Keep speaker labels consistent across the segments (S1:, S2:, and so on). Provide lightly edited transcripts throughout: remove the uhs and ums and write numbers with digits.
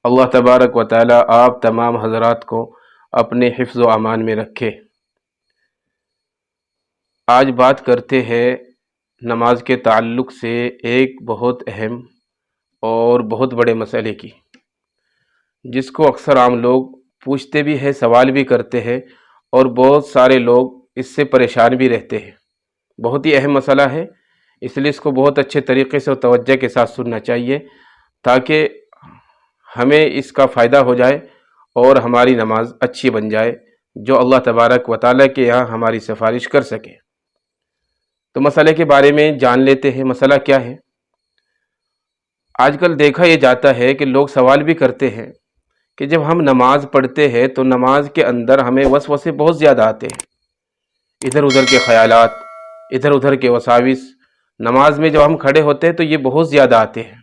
S1: اللہ تبارک و تعالی آپ تمام حضرات کو اپنے حفظ و امان میں رکھے۔ آج بات کرتے ہیں نماز کے تعلق سے ایک بہت اہم اور بہت بڑے مسئلے کی، جس کو اکثر عام لوگ پوچھتے بھی ہیں، سوال بھی کرتے ہیں، اور بہت سارے لوگ اس سے پریشان بھی رہتے ہیں۔ بہت ہی اہم مسئلہ ہے، اس لیے اس کو بہت اچھے طریقے سے اور توجہ کے ساتھ سننا چاہیے تاکہ ہمیں اس کا فائدہ ہو جائے اور ہماری نماز اچھی بن جائے، جو اللہ تبارک و تعالیٰ کے یہاں ہماری سفارش کر سکے۔ تو مسئلے کے بارے میں جان لیتے ہیں۔ مسئلہ کیا ہے؟ آج کل دیکھا یہ جاتا ہے کہ لوگ سوال بھی کرتے ہیں کہ جب ہم نماز پڑھتے ہیں تو نماز کے اندر ہمیں وسوسے بہت زیادہ آتے ہیں، ادھر ادھر کے خیالات، ادھر ادھر کے وساوس نماز میں جب ہم کھڑے ہوتے ہیں تو یہ بہت زیادہ آتے ہیں۔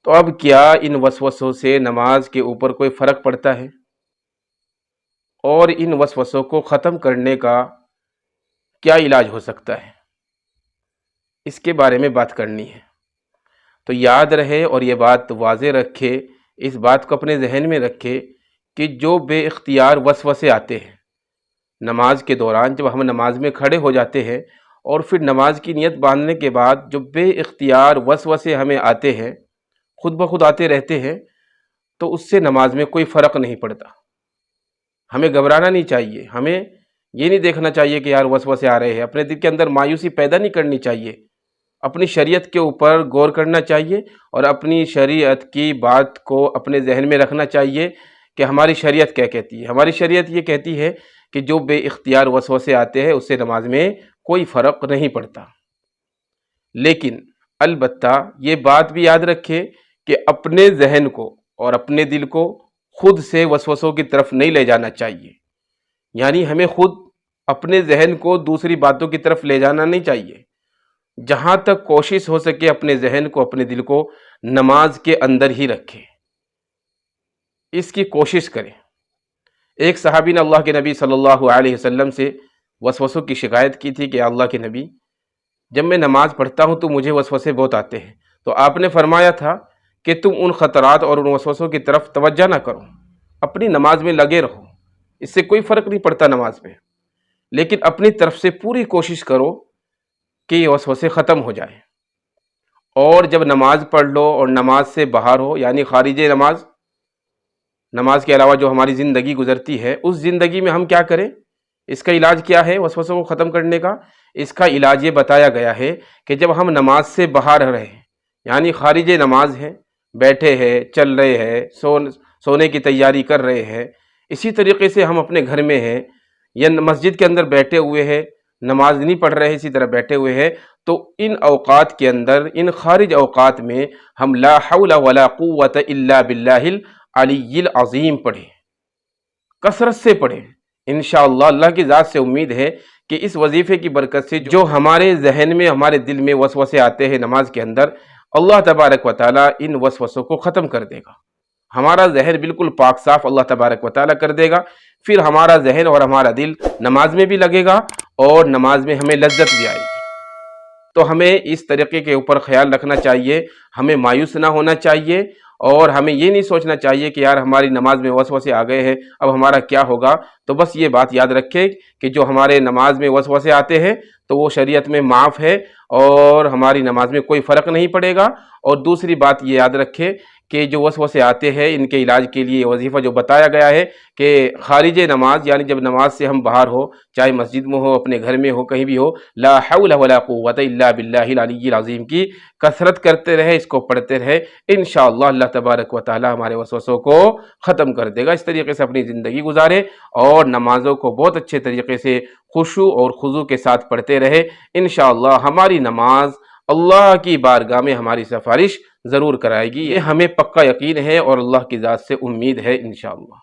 S1: تو اب کیا ان وسوسوں سے نماز کے اوپر کوئی فرق پڑتا ہے؟ اور ان وسوسوں کو ختم کرنے کا کیا علاج ہو سکتا ہے؟ اس کے بارے میں بات کرنی ہے۔ تو یاد رہے اور یہ بات واضح رکھے، اس بات کو اپنے ذہن میں رکھے کہ جو بے اختیار وسوسے آتے ہیں نماز کے دوران، جب ہم نماز میں کھڑے ہو جاتے ہیں اور پھر نماز کی نیت باندھنے کے بعد جو بے اختیار وسوسے ہمیں آتے ہیں، خود بخود آتے رہتے ہیں، تو اس سے نماز میں کوئی فرق نہیں پڑتا۔ ہمیں گھبرانا نہیں چاہیے، ہمیں یہ نہیں دیکھنا چاہیے کہ یار وسوسے آ رہے ہیں، اپنے دل کے اندر مایوسی پیدا نہیں کرنی چاہیے، اپنی شریعت کے اوپر غور کرنا چاہیے اور اپنی شریعت کی بات کو اپنے ذہن میں رکھنا چاہیے کہ ہماری شریعت کیا کہتی ہے۔ ہماری شریعت یہ کہتی ہے کہ جو بے اختیار وسوسے آتے ہیں اس سے نماز میں کوئی فرق نہیں پڑتا۔ لیکن البتہ یہ بات بھی یاد رکھے کہ اپنے ذہن کو اور اپنے دل کو خود سے وسوسوں کی طرف نہیں لے جانا چاہیے، یعنی ہمیں خود اپنے ذہن کو دوسری باتوں کی طرف لے جانا نہیں چاہیے۔ جہاں تک کوشش ہو سکے اپنے ذہن کو، اپنے دل کو نماز کے اندر ہی رکھیں، اس کی کوشش کریں۔ ایک صحابی نے اللہ کے نبی صلی اللہ علیہ وسلم سے وسوسوں کی شکایت کی تھی کہ اللہ کے نبی، جب میں نماز پڑھتا ہوں تو مجھے وسوسے بہت آتے ہیں۔ تو آپ نے فرمایا تھا کہ تم ان خطرات اور ان وسوسوں کی طرف توجہ نہ کرو، اپنی نماز میں لگے رہو، اس سے کوئی فرق نہیں پڑتا نماز میں، لیکن اپنی طرف سے پوری کوشش کرو کہ یہ وسوسے ختم ہو جائیں۔ اور جب نماز پڑھ لو اور نماز سے باہر ہو، یعنی خارج نماز، نماز کے علاوہ جو ہماری زندگی گزرتی ہے، اس زندگی میں ہم کیا کریں؟ اس کا علاج کیا ہے وسوسوں کو ختم کرنے کا؟ اس کا علاج یہ بتایا گیا ہے کہ جب ہم نماز سے باہر رہیں، یعنی خارج نماز ہیں، بیٹھے ہیں، چل رہے ہیں، سونے کی تیاری کر رہے ہیں، اسی طریقے سے ہم اپنے گھر میں ہیں یا مسجد کے اندر بیٹھے ہوئے ہیں، نماز نہیں پڑھ رہے ہیں، اسی طرح بیٹھے ہوئے ہیں، تو ان اوقات کے اندر، ان خارج اوقات میں ہم لا حول ولا قوت الا باللہ العلی العظیم پڑھیں، کثرت سے پڑھیں۔ انشاءاللہ اللہ کی ذات سے امید ہے کہ اس وظیفے کی برکت سے جو ہمارے ذہن میں، ہمارے دل میں وسوسے آتے ہیں نماز کے اندر، اللہ تبارک و تعالیٰ ان وسوسوں کو ختم کر دے گا۔ ہمارا ذہن بالکل پاک صاف اللہ تبارک و تعالیٰ کر دے گا، پھر ہمارا ذہن اور ہمارا دل نماز میں بھی لگے گا اور نماز میں ہمیں لذت بھی آئے گی۔ تو ہمیں اس طریقے کے اوپر خیال رکھنا چاہیے، ہمیں مایوس نہ ہونا چاہیے، اور ہمیں یہ نہیں سوچنا چاہیے کہ یار ہماری نماز میں وسوسے آ گئے ہیں، اب ہمارا کیا ہوگا۔ تو بس یہ بات یاد رکھے کہ جو ہمارے نماز میں وسوسے آتے ہیں تو وہ شریعت میں معاف ہے اور ہماری نماز میں کوئی فرق نہیں پڑے گا۔ اور دوسری بات یہ یاد رکھے کہ جو وسوسے آتے ہیں ان کے علاج کے لیے وظیفہ جو بتایا گیا ہے کہ خارج نماز، یعنی جب نماز سے ہم باہر ہو، چاہے مسجد میں ہو، اپنے گھر میں ہو، کہیں بھی ہو، لا حول ولا قوت الا باللہ العلی العظیم کی کثرت کرتے رہے، اس کو پڑھتے رہے، انشاءاللہ اللہ تبارک و تعالی ہمارے وسوسوں کو ختم کر دے گا۔ اس طریقے سے اپنی زندگی گزارے اور نمازوں کو بہت اچھے طریقے سے خشوع اور خضوع کے ساتھ پڑھتے رہے، انشاءاللہ ہماری نماز اللہ کی بارگاہ میں ہماری سفارش ضرور کرائے گی، یہ ہمیں پکا یقین ہے اور اللہ کی ذات سے امید ہے انشاءاللہ۔